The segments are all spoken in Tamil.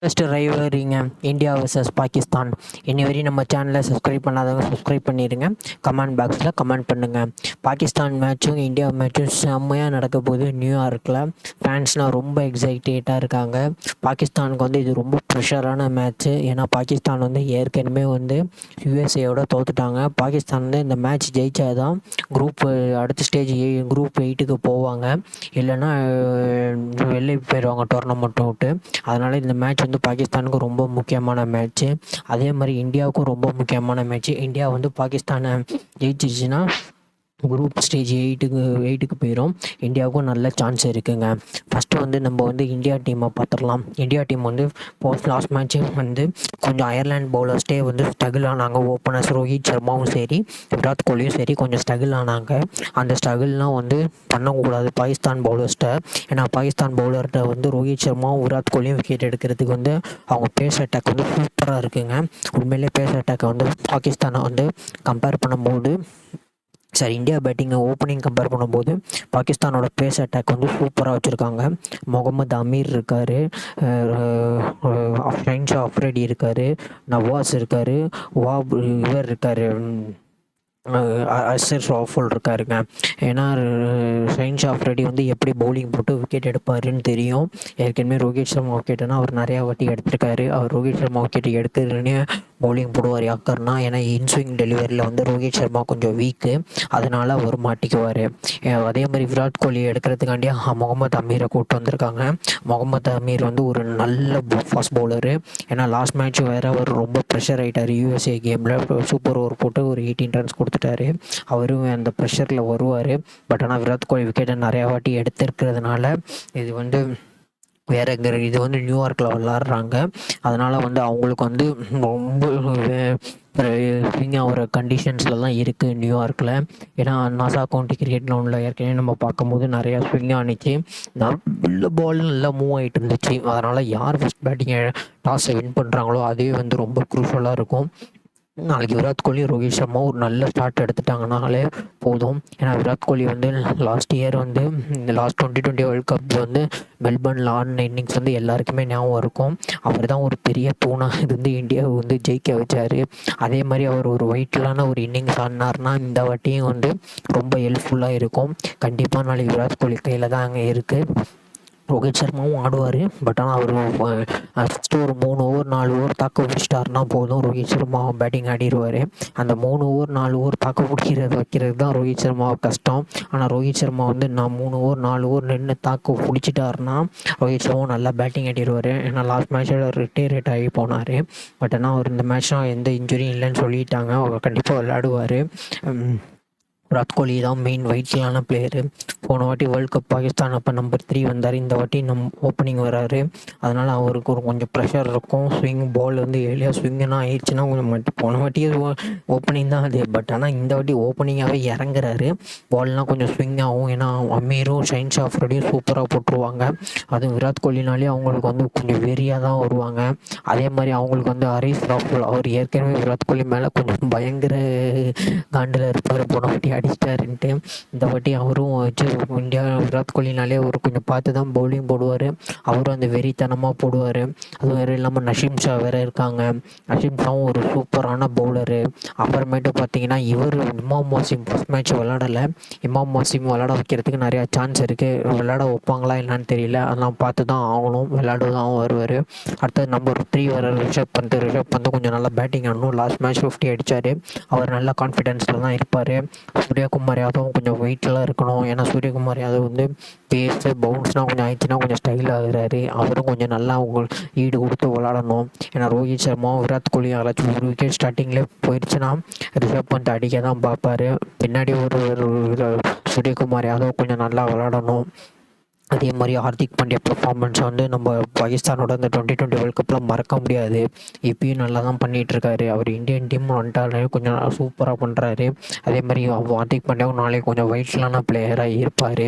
ஃபர்ஸ்ட் ரைவரிங்க இந்தியா வர்சஸ் பாகிஸ்தான். இன்னி வரையும் நம்ம சேனலை சப்ஸ்கிரைப் பண்ணாதவங்க சப்ஸ்கிரைப் பண்ணிடுங்க. கமெண்ட் பாக்ஸில் கமெண்ட் பண்ணுங்கள். பாகிஸ்தான் மேட்சும் இந்தியா மேட்சும் செம்மையாக நடக்க போகுது. நியூயார்க்கில் ஃபேன்ஸ்லாம் ரொம்ப எக்ஸைட்டடாக இருக்காங்க. பாகிஸ்தானுக்கு வந்து இது ரொம்ப ப்ரெஷரான மேட்ச்சு. ஏன்னா பாகிஸ்தான் வந்து ஏற்கனவே வந்து யூஎஸ்ஏயோட தோத்துட்டாங்க. பாகிஸ்தான் வந்து இந்த மேட்ச் ஜெயிச்சாதான் அடுத்த ஸ்டேஜ் குரூப் 8க்கு போவாங்க. இல்லைன்னா வெளியே போயிடுவாங்க டோர்னமெண்ட்டை விட்டு. அதனால் இந்த மேட்ச் வந்து பாகிஸ்தானுக்கு ரொம்ப முக்கியமான மேட்ச்சு. அதே மாதிரி இந்தியாவுக்கும் ரொம்ப முக்கியமான மேட்ச்சு. இந்தியா வந்து பாகிஸ்தானை ஜெயிச்சிருச்சுன்னா குரூப் ஸ்டேஜ் 8க்கு போயிடும். இந்தியாவுக்கும் நல்ல சான்ஸ் இருக்குங்க. ஃபஸ்ட்டு வந்து நம்ம வந்து இந்தியா டீமை பார்த்துடலாம். இந்தியா டீம் வந்து லாஸ்ட் மேட்ச்சே வந்து கொஞ்சம் அயர்லாண்ட் பவுலர்ஸ்டே வந்து ஸ்ட்ரகிள் ஆனாங்க. ஓப்பனர்ஸ் ரோஹித் சர்மாவும் சரி விராட் கோலியும் சரி கொஞ்சம் ஸ்ட்ரகிள் ஆனாங்க. அந்த ஸ்ட்ரகிள்லாம் வந்து பண்ணக்கூடாது பாகிஸ்தான் பவுலர்ஸ்ட்டை. ஏன்னா பாகிஸ்தான் பவுலர்கிட்ட வந்து ரோஹித் சர்மாவும் விராட் கோலியும் விக்கெட் எடுக்கிறதுக்கு வந்து அவங்க பேஸ் அட்டாக் வந்து சூப்பராக இருக்குங்க. உண்மையிலே பேஸ் அட்டாக்கை வந்து பாகிஸ்தானை வந்து கம்பேர் பண்ணும்போது இந்தியா பேட்டிங்கை ஓப்பனிங் கம்பேர் பண்ணும்போது பாகிஸ்தானோட பேஸ் அட்டாக் வந்து சூப்பராக வச்சுருக்காங்க. முகமது அமீர் இருக்கார், ஷைன்ஷா அஃப்ரிடி இருக்கார், நவாஸ் இருக்கார், இவர் இருக்கார், அசர் ராஃபுல் இருக்காருங்க. ஏன்னா ஷைன்ஷா அஃப்ரிடி வந்து எப்படி பவுலிங் போட்டு விக்கெட் எடுப்பாருன்னு தெரியும். ஏற்கனவே ரோஹித் சர்மா விக்கெட்டுனா அவர் நிறையா வாட்டி எடுத்திருக்காரு. அவர் ரோஹித் சர்மா விக்கெட் எடுக்கிறதுனே பவுலிங் போடுவார் யாக்கர்னா. ஏன்னா இன்ஸ்விங் டெலிவரியில் வந்து ரோஹித் சர்மா கொஞ்சம் வீக்கு, அதனால் அவர் மாட்டிக்குவார். அதே மாதிரி விராட் கோலி எடுக்கிறதுக்காண்டியே முகமது அமீரை கூப்பிட்டு வந்திருக்காங்க. முகமது அமீர் வந்து ஒரு நல்ல ஃபாஸ்ட் பவுலரு. ஏன்னா லாஸ்ட் மேட்ச் வேறு அவர் ரொம்ப ப்ரெஷர் ஆகிட்டார். யூஎஸ்ஏ கேமில் சூப்பர் ஓவர் போட்டு ஒரு 18 ரன்ஸ் கொடுத்துட்டாரு. அவரும் அந்த ப்ரெஷரில் வருவார். பட் ஆனால் விராட் கோலி விக்கெட்டை நிறையா வாட்டி எடுத்திருக்கிறதுனால இது வந்து இது வந்து நியூயார்க்கில் விளாட்றாங்க. அதனால் வந்து அவங்களுக்கு வந்து ரொம்ப ஒரு கண்டிஷன்ஸில் தான் இருக்குது நியூயார்க்கில். ஏன்னா நாசா கவுண்டி கிரிக்கெட் கிரவுண்டில் ஏற்கனவே நம்ம பார்க்கும்போது நிறையா ஸ்விங் ஆனிச்சு. நல்ல பால் நல்லா மூவ் ஆகிட்டு இருந்துச்சு. அதனால் யார் ஃபஸ்ட் பேட்டிங்கை டாஸை வின் பண்ணுறாங்களோ அதுவே வந்து ரொம்ப குரூஷலாக இருக்கும். நாளைக்கு விராட் கோலி ரோஹித் சர்மா ஒரு நல்ல ஸ்டார்ட் எடுத்துட்டாங்கனாலே போதும். ஏன்னா விராட் கோலி வந்து லாஸ்ட் இயர் வந்து இந்த லாஸ்ட் 2020 வேர்ல்ட் கப் வந்து மெல்பர்னில் ஆடின இன்னிங்ஸ் வந்து எல்லாருக்குமே ஞாபகம் இருக்கும். அவர் தான் ஒரு பெரிய தூணாக இருந்து இந்தியாவை வந்து ஜெயிக்க வச்சார். அதே மாதிரி அவர் ஒரு வெயிட்லான ஒரு இன்னிங்ஸ் ஆடினார்னா இந்த வாட்டியும் வந்து ரொம்ப ஹெல்ப்ஃபுல்லாக இருக்கும். கண்டிப்பாக நாளைக்கு விராட் கோலி கையில் தான் அங்கே இருக்குது. ரோஹித் சர்மாவும் ஆடுவார். பட் ஆனால் அவர் ஃபஸ்ட்டு ஒரு 3 ஓவர் 4 ஓவர் தாக்க பிடிச்சிட்டாருன்னா போதும், ரோஹித் சர்மா பேட்டிங் ஆடிடுவார். அந்த 3 ஓவர் 4 ஓவர் தாக்க வைக்கிறது தான் ரோஹித் சர்மா கஷ்டம். ஆனால் ரோஹித் சர்மா வந்து 3 ஓவர் 4 ஓவர் நின்று தாக்க பிடிச்சிட்டாருன்னா ரோஹித் சர்மா நல்லா பேட்டிங் ஆடிடுவார். ஏன்னா லாஸ்ட் மேட்ச்சில் ரிட்டையர்ட் ஆகி போனார். பட் ஆனால் அவர் இந்த மேட்ச்லாம் எந்த இன்ஜுரியும் இல்லைன்னு சொல்லிட்டாங்க. அவர் கண்டிப்பாக விளையாடுவார். விராட் கோலி தான் மெயின் வெயிட்லான பிளேயரு. போன வாட்டி வேர்ல்ட் கப் பாகிஸ்தான் அப்போ நம்பர் 3 வந்தார். இந்த வாட்டி ஓப்பனிங் வராரு. அதனால் அவருக்கு ஒரு கொஞ்சம் ப்ரெஷர் இருக்கும். ஸ்விங் பால் வந்து ஏழியாக ஸ்விங்குனா ஆயிடுச்சுன்னா கொஞ்சம் போன வாட்டியே ஓப்பனிங் தான் அது. பட் ஆனால் இந்த வாட்டி ஓப்பனிங்காகவே இறங்குறாரு. பால்லாம் கொஞ்சம் ஸ்விங் ஆகும். ஏன்னா அமீரும் ஷைன்ஷா அஃப்ரிடியும் சூப்பராக போட்டுருவாங்க. அதுவும் விராட் கோலினாலே அவங்களுக்கு வந்து கொஞ்சம் வெறியாக தான் வருவாங்க. அதே மாதிரி அவங்களுக்கு வந்து ஹரிஸ் ராஃபுல் அவர் ஏற்கனவே விராட் கோலி மேலே கொஞ்சம் பயங்கர காண்டில் இருப்பார். போன வாட்டி அடிச்சிட்டாருன்ட்டு இந்த வாட்டி அவரும் வச்சு இந்தியா விராட் கோலினாலே அவர் கொஞ்சம் பார்த்து தான் பவுலிங் போடுவார். அவரும் அந்த வெறித்தனமாக போடுவார். அது வேறு இல்லாமல் நஷீம் ஷா வேறு இருக்காங்க. நஷீம் ஷாவும் ஒரு சூப்பரான பவுலரு. அப்புறமேட்டு பார்த்தீங்கன்னா இவர் இமாம் வாசிம் ஃபஸ்ட் மேட்ச் விளாடலை. இமாம் வாசிம் விளாட வைக்கிறதுக்கு நிறையா சான்ஸ் இருக்குது. விளாட வைப்பாங்களா என்னான்னு தெரியல. அதெல்லாம் பார்த்து தான் ஆகணும். விளையாட தான் வருவார். அடுத்தது நம்பர் 3 வர ரிஷப் பந்த் கொஞ்சம் நல்லா பேட்டிங் ஆடணும். லாஸ்ட் மேட்ச் 50 அடித்தார். அவர் நல்ல கான்ஃபிடென்ஸில் தான் இருப்பார். சூர்யகுமார் யாதவும் கொஞ்சம் வெயிட்லாம் இருக்கணும். ஏன்னா சூர்யகுமார் யாதவ் வந்து பேஸு பவுன்ஸ்னால் கொஞ்சம் ஆயிடுச்சுன்னா கொஞ்சம் ஸ்டைல் ஆகுறாரு. அவரும் கொஞ்சம் நல்லா ஈடு கொடுத்து விளாடணும். ஏன்னா ரோஹித் சர்மாவும் விராட் கோலியும் யாராச்சும் ஒரு விக்கெட் ஸ்டார்டிங்கில் போயிடுச்சுன்னா ரிஷப் பந்த் அடிக்க தான் பார்ப்பார். பின்னாடி ஒரு சூர்யகுமார் யாதவ் கொஞ்சம் நல்லா விளாடணும். அதே மாதிரி ஹார்திக் பாண்டியா பெர்ஃபார்மன்ஸ் வந்து நம்ம பாகிஸ்தானோட அந்த 2020 வேர்ல்ட் கப்பில் மறக்க முடியாது. இப்பயும் நல்லா தான் பண்ணிகிட்ருக்காரு. அவர் இந்தியன் டீம் வந்துட்டாலே கொஞ்சம் சூப்பராக பண்ணுறாரு. அதே மாதிரி ஹார்திக் பாண்டியாவும் நாளைக்கு கொஞ்சம் வெயிட்லான பிளேயராக இருப்பார்.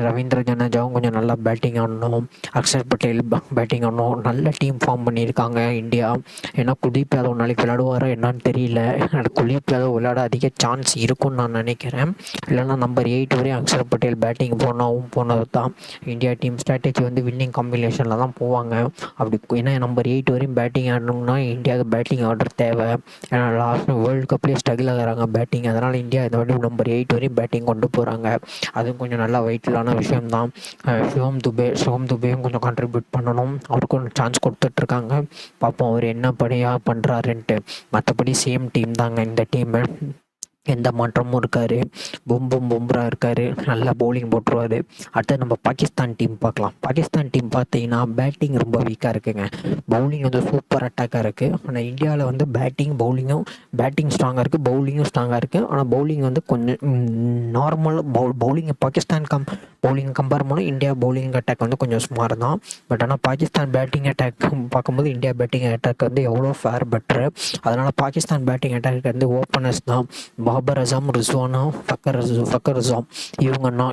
ரவீந்திர ஜடேஜாவும் கொஞ்சம் நல்லா பேட்டிங் ஆடணும். அக்ஷர் பட்டேல் பேட்டிங் ஆடணும். நல்ல டீம் ஃபார்ம் பண்ணியிருக்காங்க இந்தியா. ஏன்னா குல்தீப் யாதவ் நாளைக்கு விளையாடுவாரா என்னான்னு தெரியல. குல்தீப் யாதவ் விளையாட அதிக சான்ஸ் இருக்கும்னு நான் நினைக்கிறேன். இல்லைன்னா நம்பர் 8 வரையும் அக்ஷர் பட்டேல் பேட்டிங் போனது தான். இந்தியா டீம் ஸ்ட்ராட்டஜி வந்து வின்னிங் காம்பினேஷனில் தான் போவாங்க. அப்படி ஏன்னா நம்பர் 8 வரையும் பேட்டிங் ஆடணும்னா இந்தியாவுக்கு பேட்டிங் ஆர்டர் தேவை. ஏன்னா லாஸ்ட் வேர்ல்டு கப்லேயே ஸ்ட்ரகிள் ஆகிறாங்க பேட்டிங். அதனால் இந்தியா இந்த வாட்டி நம்பர் 8 வரையும் பேட்டிங் கொண்டு போகிறாங்க. அதுவும் கொஞ்சம் நல்லா வைட்டலான விஷயம்தான். சிவம் துபேயும் கொஞ்சம் கான்ட்ரிபியூட் பண்ணணும். அவருக்கும் சான்ஸ் கொடுத்துட்ருக்காங்க. பார்ப்போம் அவர் என்ன படியாக பண்ணுறாருன்ட்டு. மற்றபடி சேம் டீம் தாங்க இந்த டீமு. எந்த மாற்றமும் இருக்கார். பும்ரா இருக்கார், நல்லா பவுலிங் போட்டுருவார். அடுத்து நம்ம பாகிஸ்தான் டீம் பார்க்கலாம். பாகிஸ்தான் டீம் பார்த்தீங்கன்னா பேட்டிங் ரொம்ப வீக்காக இருக்குங்க. பவுலிங் வந்து சூப்பர் அட்டாக்காக இருக்குது. ஆனால் இந்தியாவில் வந்து பேட்டிங் ஸ்ட்ராங்காக இருக்குது, பவுலிங்கும் ஸ்ட்ராங்காக இருக்குது. ஆனால் பவுலிங் வந்து கொஞ்சம் நார்மல் பவுலிங் பவுலிங் கம்பேர் பண்ணால் இந்தியா பவுலிங் அட்டாக் வந்து கொஞ்சம் சுமார் தான். பட் ஆனால் பாகிஸ்தான் பேட்டிங் அட்டாக் பார்க்கும்போது இந்தியா பேட்டிங் அட்டாக் வந்து எவ்வளோ ஃபேர் பெட்ரு. அதனால் பாகிஸ்தான் பேட்டிங் அட்டாக் வந்து ஓப்பனர்ஸ் தான். பாபர் அசாம், ரிஸ்வானா, ஃபக்கர் அசாம்,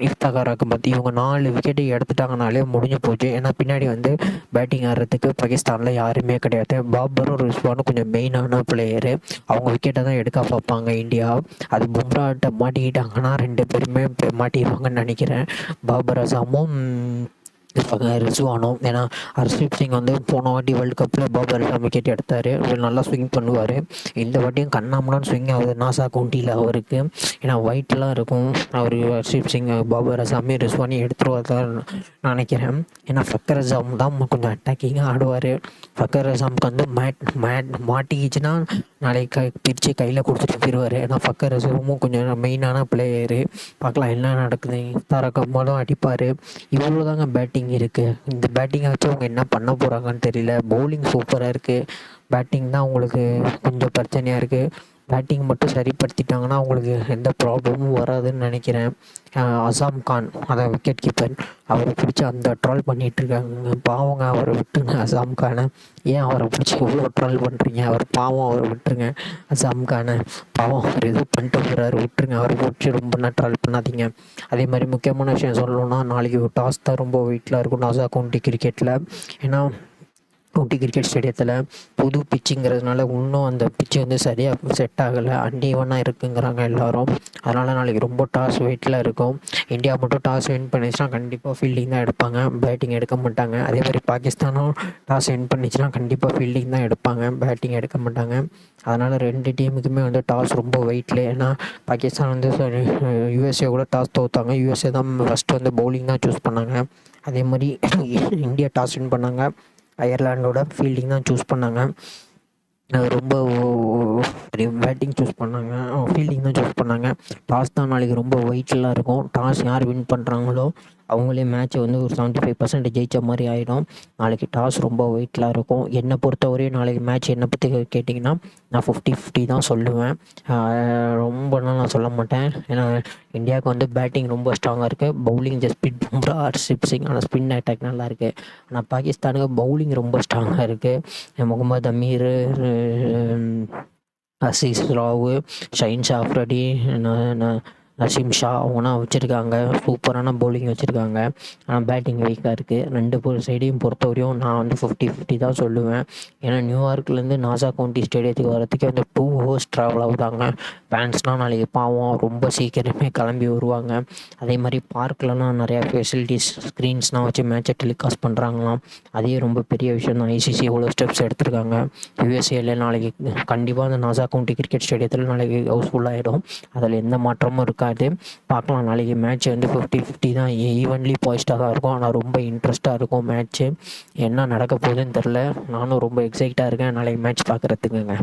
இஃப்தார் அகமத் இவங்க 4 விக்கெட்டு எடுத்துட்டாங்கனாலே முடிஞ்சு போச்சு. ஏன்னா பின்னாடி வந்து பேட்டிங் ஆடுறதுக்கு பாகிஸ்தானில் யாருமே கிடையாது. பாபரும் ரிஸ்வானும் கொஞ்சம் மெயினான பிளேயரு. அவங்க விக்கெட்டை தான் எடுக்க பார்ப்பாங்க இந்தியா. அது பும்ராட்ட மாட்டிக்கிட்டாங்கன்னா 2 பேருமே மாட்டிடுவாங்கன்னு நினைக்கிறேன். பாபர் அசாமும் ரிஸ்வானும். ஏன்னா ஹர்ஷ்தீப் சிங் வந்து போன வாட்டி வேர்ல்டு கப்பில் பாபர் அசாம் விக்கெட் எடுத்தார். அவர் நல்லா ஸ்விங் பண்ணுவார். இந்த வாட்டியும் கண்ணாமனான்னு ஸ்விங் ஆகுது நாசா கவுண்டியில் அவருக்கு. ஏன்னா ஒயிட்லாம் இருக்கும். அவர் ஹர்ஷ்தீப் சிங் பாபர் அசாமி ரிஸ்வானி எடுத்துருவார் நினைக்கிறேன். ஏன்னா ஃபக்கர் அசாம் தான் கொஞ்சம் அட்டாக்கிங்காக ஆடுவார். ஃபக்கர் அசாமுக்கு வந்து மாட்டிக்கிச்சுன்னா நாளைக்கு பிரித்து கையில் கொடுத்துட்டு போயிடுவார். ஏன்னா ஃபக்கர் அசாமும் கொஞ்சம் மெயினான பிளேயரு. பார்க்கலாம் என்ன நடக்குது. இஃப்தார் அகமதும் அடிப்பார். இவ்வளோ தாங்க பேட்டிங் இருக்குது. இந்த பேட்டிங்கை வச்சு அவங்க என்ன பண்ண போகிறாங்கன்னு தெரியல. பவுலிங் சூப்பராக இருக்குது. பேட்டிங் தான் அவங்களுக்கு கொஞ்சம் பிரச்சனையாக இருக்குது. பேட்டிங் மட்டும் சரிப்படுத்திட்டாங்கன்னா அவங்களுக்கு எந்த ப்ராப்ளமும் வராதுன்னு நினைக்கிறேன். அசாம் கான், அதான் விக்கெட் கீப்பர், அவரை பிடிச்சி அந்த ட்ரால் பண்ணிகிட்ருக்காங்க. பாவங்க, அவரை விட்டுருங்க அசாம் கானை. ஏன் அவரை பிடிச்சி இவ்வளோ ட்ரால் பண்ணுறீங்க? அவர் பாவம், அவரை விட்டுருங்க. அசாம் கானை பாவம், அவர் எதுவும் பண்ணிட்டு போகிறாரு, விட்டுருங்க. அவரை பிடிச்சி ரொம்ப ட்ரால் பண்ணாதீங்க. அதே மாதிரி முக்கியமான விஷயம் சொல்லணும்னா நாளைக்கு ஒரு டாஸ் தான் ரொம்ப வெயிட்டில் இருக்கும் நாசா கவுண்டி கிரிக்கெட்டில். ஏன்னா கவுண்டி கிரிக்கெட் ஸ்டேடியத்தில் புது பிச்சுங்கிறதுனால இன்னும் அந்த பிச்சு வந்து சரியாக செட் ஆகலை, அன்ஈவனாக இருக்குங்கிறாங்க எல்லோரும். அதனால் நாளைக்கு ரொம்ப டாஸ் வெயிட்டில் இருக்கும். இந்தியா மட்டும் டாஸ் வின் பண்ணிச்சுன்னா கண்டிப்பாக ஃபீல்டிங் தான் எடுப்பாங்க, பேட்டிங் எடுக்க மாட்டாங்க. அதே மாதிரி பாகிஸ்தானும் டாஸ் வின் பண்ணிச்சுன்னா கண்டிப்பாக ஃபீல்டிங் தான் எடுப்பாங்க, பேட்டிங் எடுக்க மாட்டாங்க. அதனால் 2 டீமுக்குமே வந்து டாஸ் ரொம்ப வெயிட்டில். ஏன்னா பாகிஸ்தான் வந்து யூஎஸ்ஏ கூட டாஸ் தோற்றாங்க. யூஎஸ்ஏ தான் ஃபஸ்ட்டு வந்து பவுலிங் தான் சூஸ் பண்ணாங்க. அதே மாதிரி இந்தியா டாஸ் வின் பண்ணாங்க, அயர்லாண்டோட ஃபீல்டிங் தான் சூஸ் பண்ணாங்க. ரொம்ப பேட்டிங் சூஸ் பண்ணாங்க, ஃபீல்டிங் தான் சூஸ் பண்ணாங்க. டாஸ் தான் நாளைக்கு ரொம்ப வெயிட்லாம் இருக்கும். டாஸ் யார் வின் பண்ணுறாங்களோ அவங்களே மேட்ச்சை வந்து ஒரு 75% ஜெயித்த மாதிரி ஆகிடும். நாளைக்கு டாஸ் ரொம்ப வெயிட்லாம் இருக்கும். என்னை பொறுத்தவரையும் நாளைக்கு மேட்ச் என்னை பற்றி கேட்டிங்கன்னா நான் 50-50 தான் சொல்லுவேன். ரொம்பலாம் நான் சொல்ல மாட்டேன். ஏன்னா இந்தியாவுக்கு வந்து பேட்டிங் ரொம்ப ஸ்ட்ராங்காக இருக்குது. பவுலிங் ஜஸ்பிரீத் பும்ரா, ஹர்ஷ்தீப் சிங், ஆனால் ஸ்பின் அட்டாக் நல்லா இருக்குது. ஆனால் பாகிஸ்தானுக்கு பவுலிங் ரொம்ப ஸ்ட்ராங்காக இருக்குது. முகமது அமீர், அசீஸ் ராவ், ஷஹீன் ஷாஃப்ரடி, நசீம் ஷா அவங்களாம் வச்சுருக்காங்க. சூப்பரான பவுலிங் வச்சுருக்காங்க. ஆனால் பேட்டிங் வீக்காக இருக்குது. 2 சைடையும் பொறுத்தவரையும் நான் வந்து 50-50 தான் சொல்லுவேன். ஏன்னா நியூயார்க்லேருந்து நாசா கவுண்டி ஸ்டேடியத்துக்கு வரத்துக்கே வந்து 2 ஹவர்ஸ் ட்ராவல் ஆகுதாங்க. ஃபேன்ஸ்லாம் நாளைக்கு பாவம் ரொம்ப சீக்கிரமே கிளம்பி வருவாங்க. அதே மாதிரி பார்க்லலாம் நிறையா ஃபெசிலிட்டிஸ், ஸ்க்ரீன்ஸ்லாம் வச்சு மேட்சை டெலிகாஸ்ட் பண்ணுறாங்களாம். அதே ரொம்ப பெரிய விஷயம் தான். ஐசிசி எவ்வளோ ஸ்டெப்ஸ் எடுத்திருக்காங்க. யூஎஸ்ஏல நாளைக்கு கண்டிப்பாக அந்த நாசா கவுண்டி கிரிக்கெட் ஸ்டேடியத்தில் நாளைக்கு ஹவுஸ்ஃபுல்லாகிடும். அதில் எந்த மாற்றமும் இருக்காது. பார்க்கலாம். நாளைக்கு மேட்ச் வந்து 50-50 தான், ஈவன்லி பாய்ஸ்டாக தான் இருக்கும். ஆனால் ரொம்ப இன்ட்ரெஸ்ட்டாக இருக்கும் மேட்ச்சு. என்ன நடக்க போகுதுன்னு தெரில. நானும் ரொம்ப எக்ஸைட்டாக இருக்கேன் நாளைக்கு மேட்ச் பார்க்குறதுக்குங்க.